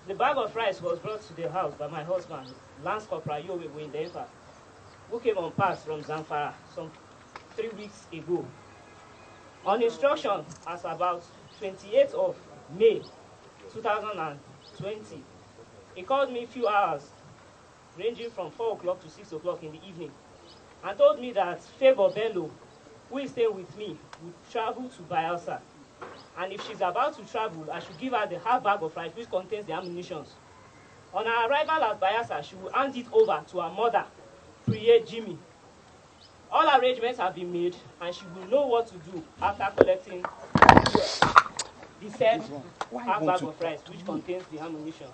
The bag of rice was brought to the house by my husband, Lance Corporal Yowe Wendefa, who came on pass from Zamfara some 3 weeks ago. On instruction, as about 28th of May 2020, he called me a few hours, ranging from 4 o'clock to 6 o'clock in the evening, and told me that Favor Bello, who is staying with me, would travel to Bayesa. And if she's about to travel, I should give her the half bag of rice which contains the ammunition. On her arrival at Bayesa, she will hand it over to her mother, Priye Jimmy. All arrangements have been made, and she will know what to do after collecting the said half bag of rice which contains the ammunition.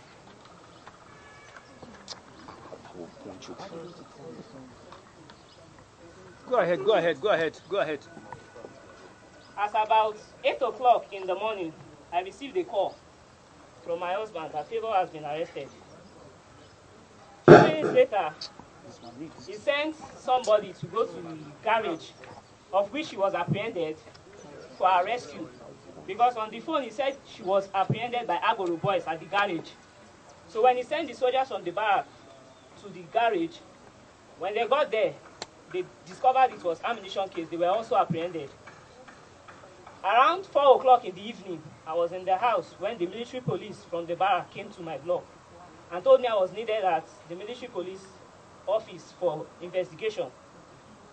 Go ahead. As about 8 o'clock in the morning, I received a call from my husband that Favor has been arrested. 2 minutes later, he sent somebody to go to the garage, of which she was apprehended for her rescue. Because on the phone, he said she was apprehended by Agoro boys at the garage. So when he sent the soldiers from the barrack to the garage, when they got there, they discovered it was ammunition case. They were also apprehended. Around 4 o'clock in the evening, I was in the house when the military police from the barrack came to my block and told me I was needed at the military police office for investigation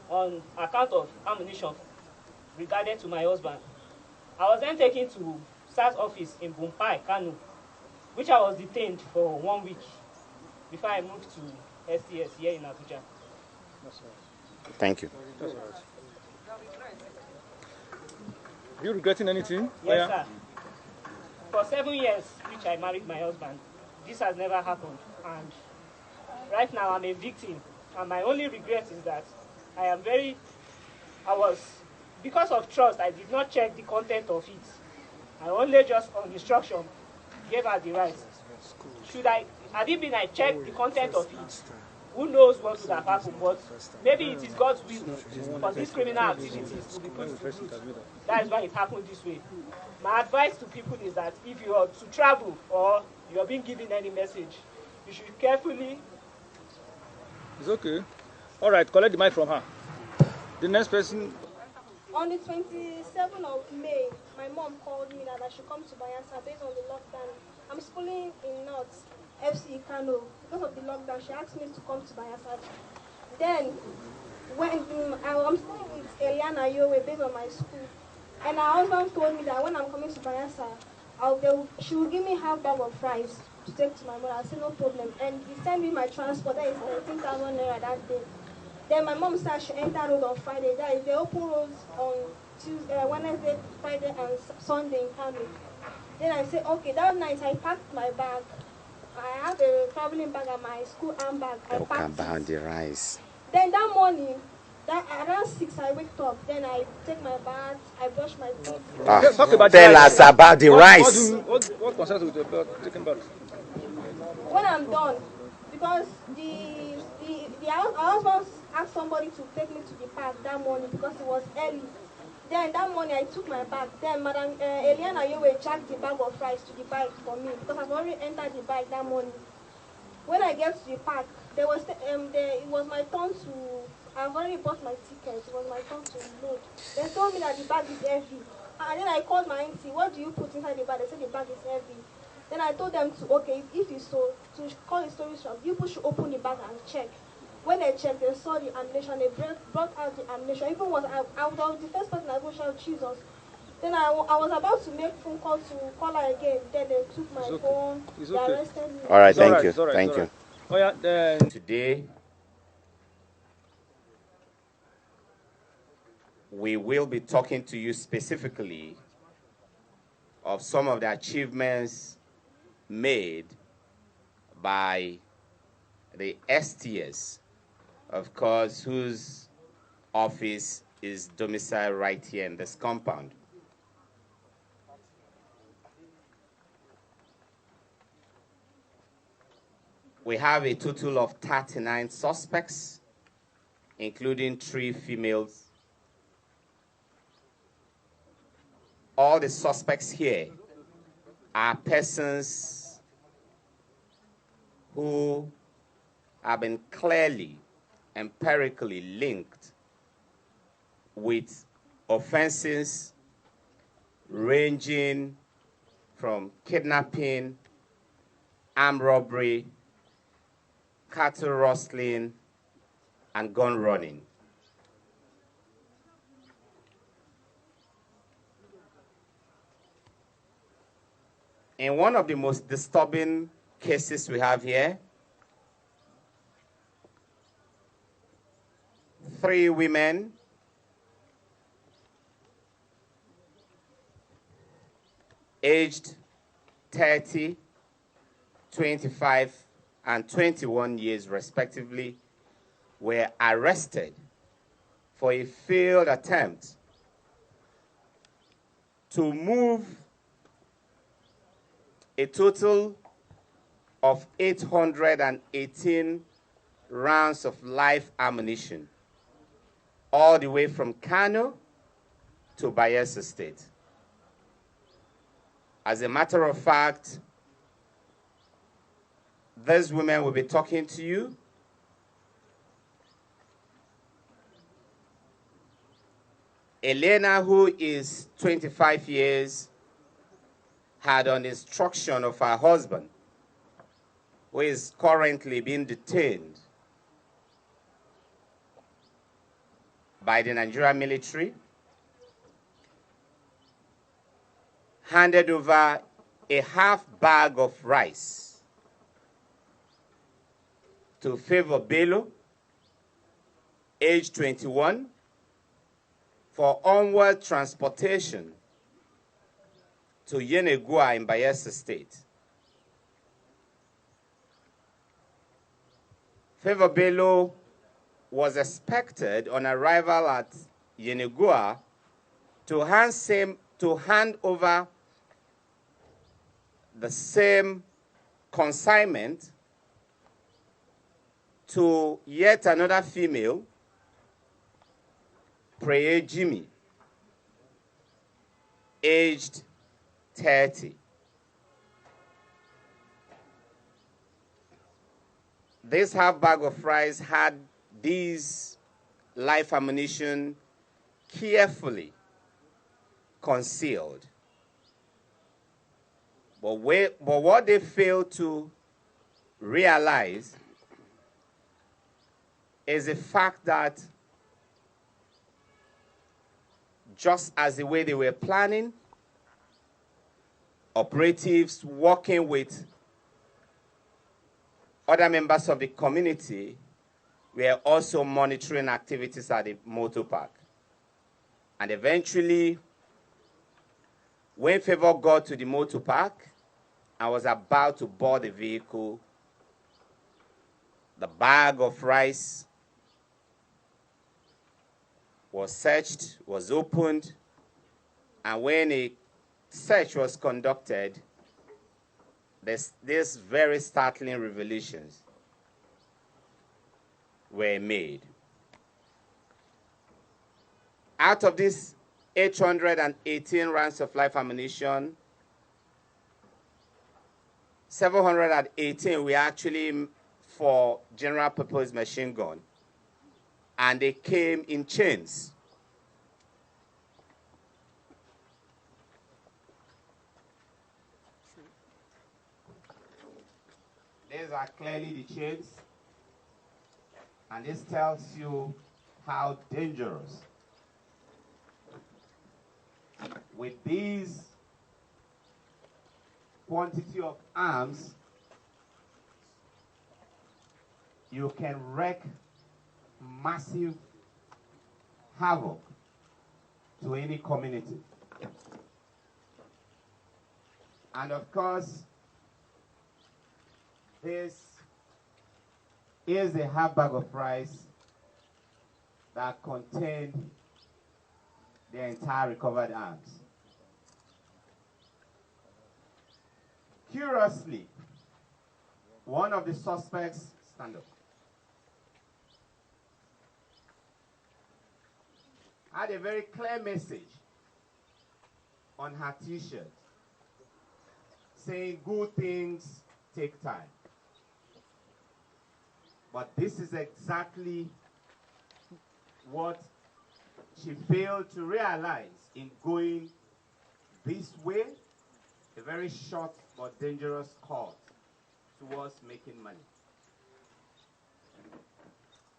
on account of ammunition regarded to my husband. I was then taken to SARS office in Bumpai, Kano, which I was detained for 1 week before I moved to STS here in Abuja. Thank you. Are you regretting anything? Yes, sir. For 7 years, which I married my husband, this has never happened. And right now, I'm a victim. And my only regret is that because of trust, I did not check the content of it. I only just, on instruction, gave her the rights. Had it been I checked the content of it, who knows what would have happened, but maybe it is God's will for these criminal activities to be put to use. That is why it happened this way. My advice to people is that if you are to travel or you are being given any message, you should carefully... It's okay. All right, collect the mic from her. The next person... On the 27th of May, my mom called me that I should come to Bayesa based on the lockdown. I'm schooling in North FC Kano. Because of the lockdown, she asked me to come to Bayesa. Then, when I'm staying with Eliana Yowe based on my school, and her husband told me that when I'm coming to Bayesa, she will give me half bag of rice to take to my mother. I said no problem. And he sent me my transport. That is 13,000 naira that day. Then my mom said she entered road on Friday. That is, they open roads on Tuesday, Wednesday, Friday, and Sunday in Kano. Then I said, okay, that night I packed my bag. I have a traveling bag and my school handbag. I packed it. The rice. Then that morning, around 6, I wake up. Then I take my bath, I brush my teeth. Tell us about the rice. What concerns with the taking bath? When I'm done, because our husband asked somebody to take me to the park that morning because it was early. Then that morning I took my bag. Then Madam Eliana Yowe jacked the bag of rice to the bike for me because I've already entered the bike that morning. When I get to the park, it was my turn to. I've already bought my ticket. It was my turn to load. They told me that the bag is heavy. And then I called my auntie. What do you put inside the bag? They said the bag is heavy. Then I told them to, okay, if it's so, to call the storage shop. You should open the bag and check. When they checked, they saw the ammunition. They brought out the ammunition. Even was I was the first person I go shout Jesus. Then I was about to make phone call to call her again. Then they took my phone. They arrested me. All right, thank you. Thank you. Oh yeah. Today, we will be talking to you specifically of some of the achievements made by the STS, of course, whose office is domiciled right here in this compound. We have a total of 39 suspects, including 3 females. All the suspects here are persons who have been clearly, empirically linked with offenses ranging from kidnapping, armed robbery, cattle rustling, and gun running. In one of the most disturbing cases we have here, 3 women aged 30, 25, and 21 years respectively were arrested for a failed attempt to move a total of 818 rounds of live ammunition all the way from Kano to Bayesa State. As a matter of fact, these women will be talking to you. Elena, who is 25 years, had on instruction of her husband, who is currently being detained by the Nigerian military, handed over a half bag of rice to Favor Bello, age 21, for onward transportation to Yenegua in Bayelsa State. Favor Bello was expected on arrival at Yenegua to hand over the same consignment to yet another female, Prayer Jimmy, aged 30. This half bag of rice had these live ammunition carefully concealed. But what they failed to realize is the fact that just as the way they were planning, operatives working with other members of the community were also monitoring activities at the motor park. And eventually, when Favor got to the motor park and was about to board the vehicle, the bag of rice was searched, was opened, and when a search was conducted, these very startling revelations were made. Out of these 818 rounds of live ammunition, 718 were actually for general purpose machine gun, and they came in chains. These are clearly the chains, and this tells you how dangerous. With these quantity of arms, you can wreak massive havoc to any community. And of course, this is a half bag of rice that contained the entire recovered arms. Curiously, one of the suspects, stand up, had a very clear message on her t-shirt saying good things take time. But this is exactly what she failed to realize in going this way, a very short but dangerous course towards making money.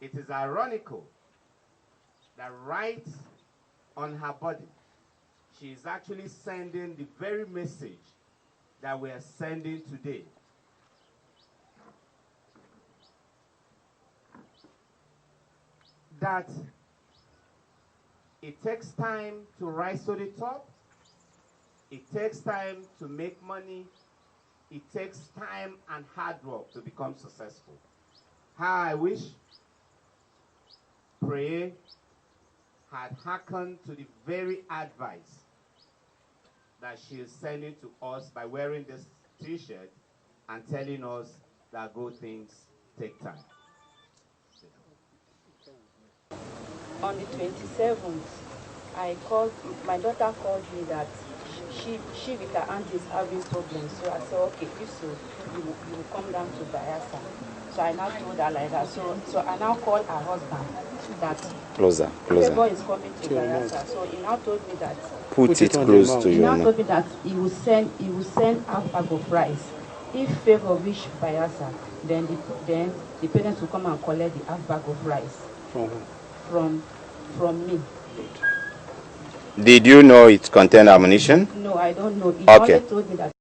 It is ironical that right on her body, she is actually sending the very message that we are sending today. That it takes time to rise to the top. It takes time to make money. It takes time and hard work to become successful. How I wish Pray had hearkened to the very advice that she is sending to us by wearing this t-shirt and telling us that good things take time. On the 27th, my daughter called me that she with her aunt is having problems. So I said, okay, if so, you will come down to Bayesa. So I now told her like that. So I now called her husband that Closer. Favor is coming to Bayesa. So he now told me that Put it close to he you. now told me that he will send half bag of rice. If Favor reach Bayesa, then the parents will come and collect the half bag of rice. From me. Did you know it contained ammunition? No, I don't know. He Okay. only told me that